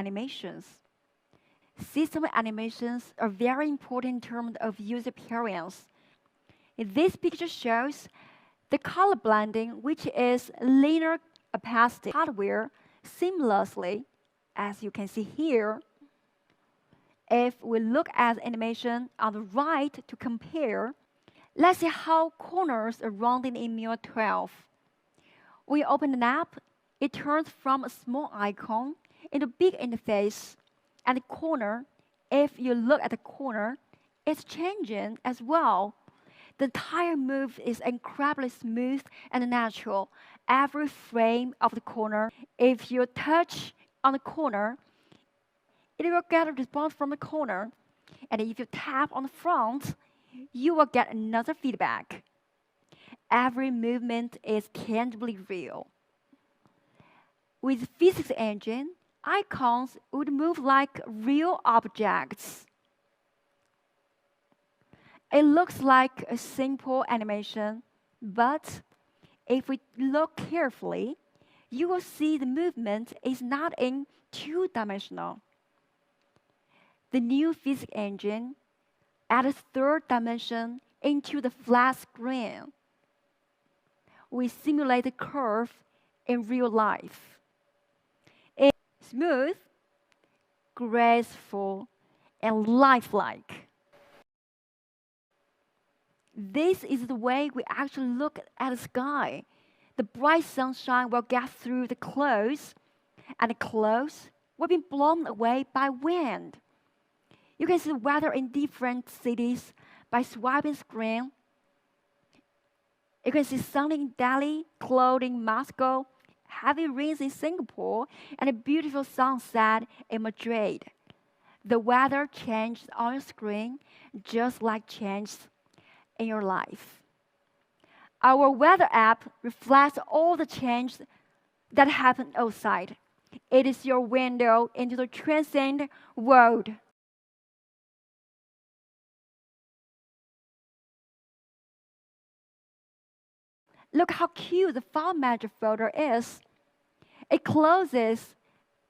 animations. System animations are very important in terms of user experience. This picture shows the color blending, which is linear opacity hardware seamlessly, as you can see here. If we look at animation on the right to compare, let's see how corners are rounded in MIUI 12. We open an app, it turns from a small icon into a big interface. And the corner, if you look at the corner, it's changing as well. The entire move is incredibly smooth and natural. Every frame of the corner, if you touch on the corner, it will get a response from the corner. And if you tap on the front, you will get another feedback. Every movement is tangibly real. With physics engine, icons would move like real objects. It looks like a simple animation, but if we look carefully, you will see the movement is not in two-dimensional. The new physics engine adds a third dimension into the flat screen. We simulate the curve in real life. Smooth, graceful, and lifelike. This is the way we actually look at the sky. The bright sunshine will get through the clouds, and the clouds will be blown away by wind. You can see the weather in different cities by swiping screen. You can see sun in Delhi, cloudy in Moscow, heavy rains in Singapore, and a beautiful sunset in Madrid. The weather changes on your screen just like changes in your life. Our weather app reflects all the changes that happen outside. It is your window into the transcendent world. Look how cute the file manager folder is. It closes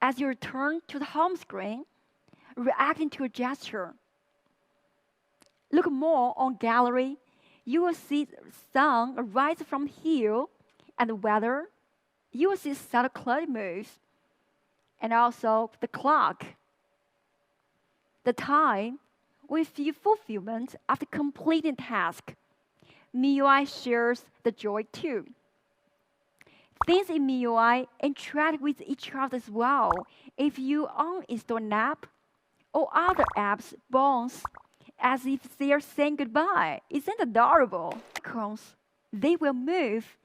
as you return to the home screen, reacting to a gesture. Look more on gallery. You will see the sun rise from hill, and the weather. You will see subtle cloud moves, and also the clock. The time with the fulfillment of the completing task. MIUI shares the joy too. Things in MIUI interact with each other as well. If you uninstall an app, or other apps bounce as if they are saying goodbye. Isn't it adorable? Icons, they will move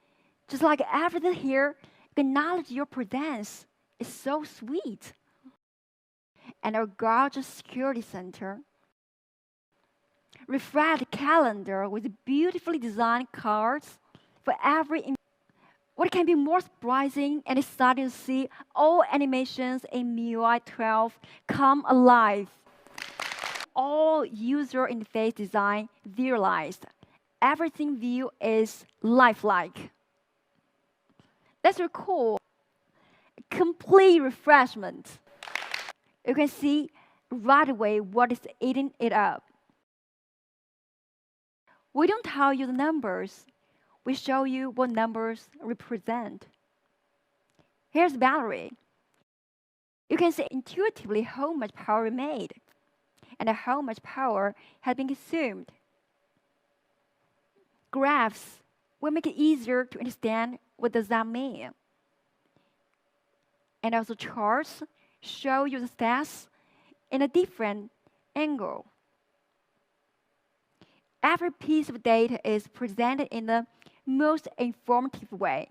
just like everything here acknowledge your presence. It's so sweet. And our gorgeous security center. Refresh calendar with beautifully designed cards for every. What can be more surprising and exciting to see all animations in MIUI 12 come alive. All user interface design visualized. Everything view is lifelike. Let's recall complete refreshment. You can see right away what is eating it up. We don't tell you the numbers. We show you what numbers represent. Here's battery. You can see intuitively how much power we made and how much power has been consumed. Graphs will make it easier to understand what does that mean. And also charts show you the stats in a different angle. Every piece of data is presented in the most informative way.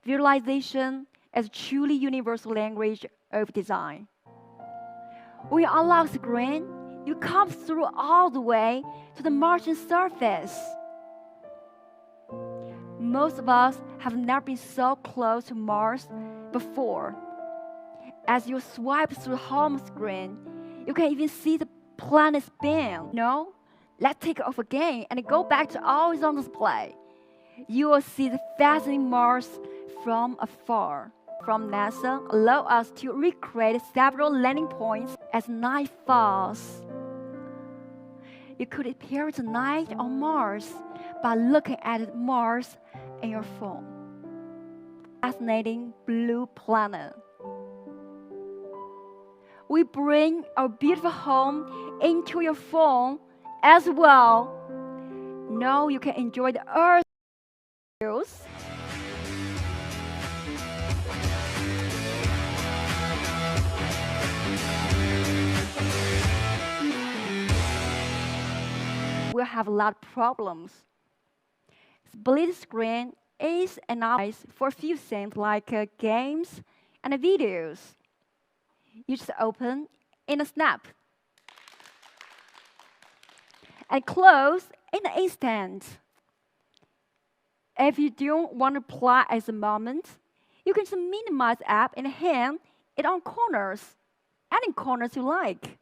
Visualization is a truly universal language of design. When you unlock the screen, you come through all the way to the Martian surface. Most of us have never been so close to Mars before. As you swipe through the home screen, you can even see the planet spin. No? Let's take it off again and go back to always on display. You will see the fascinating Mars from afar. from NASA allow us to recreate several landing points as night falls. You could experience the night on Mars by looking at Mars in your phone. Fascinating blue planet. We bring our beautiful home into your phone as well. Now you can enjoy the Earth views. We'll have a lot of problems. Split screen is enough for a few things like games and videos. You just open in a snap and close in an instant. If you don't want to play at the moment, you can just minimize the app and hang it on corners, any corners you like.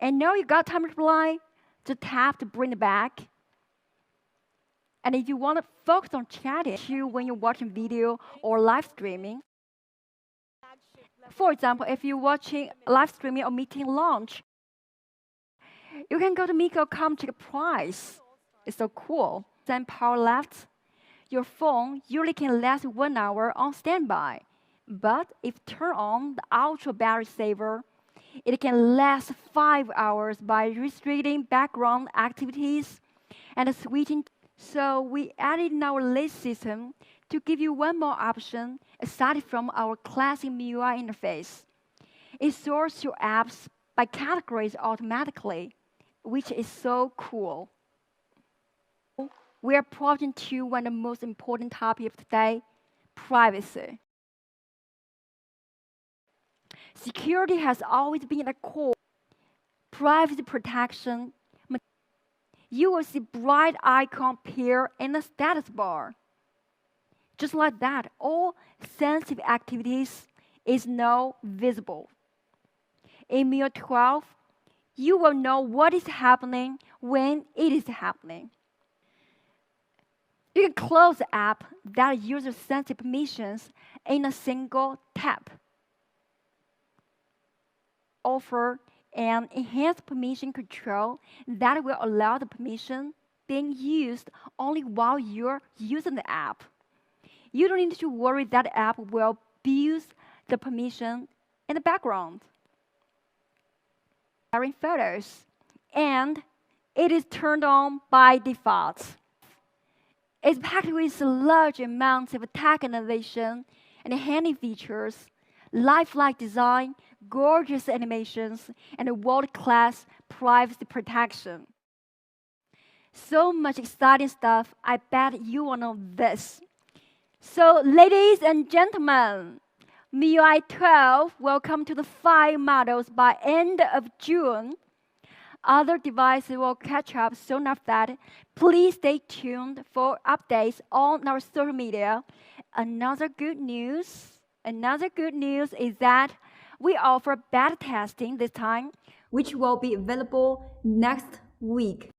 And now you got time to play, just tap to bring it back. And if you want to focus on chatting when you're watching video or live streaming, for example, if you're watching live streaming or meeting launch, you can go to Miko.com to check the price. It's so cool. Then power left, your phone usually can last 1 hour on standby. But if turn on the ultra battery saver, it can last 5 hours by restricting background activities and switching. So we added in our list system to give you one more option aside from our classic Miui interface. It sorts your apps by categories automatically, which is so cool. We are approaching to one of the most important topics of today, privacy. Security has always been a core. Privacy protection. You will see bright icon appear in the status bar. Just like that, all sensitive activities is now visible. In MIUI 12, you will know what is happening when it is happening. You can close the app that uses sensitive permissions in a single tap. Offer an enhanced permission control that will allow the permission being used only while you're using the app. You don't need to worry that the app will abuse the permission in the background. Sharing photos, and it is turned on by default. It's packed with large amounts of tech innovation and handy features, lifelike design, gorgeous animations, and a world-class privacy protection. So much exciting stuff, I bet you want to know this. So, ladies and gentlemen, MIUI 12 will come to the 5 models by end of June. Other devices will catch up soon after that. Please stay tuned for updates on our social media. Another good news is that we offer beta testing this time, which will be available next week.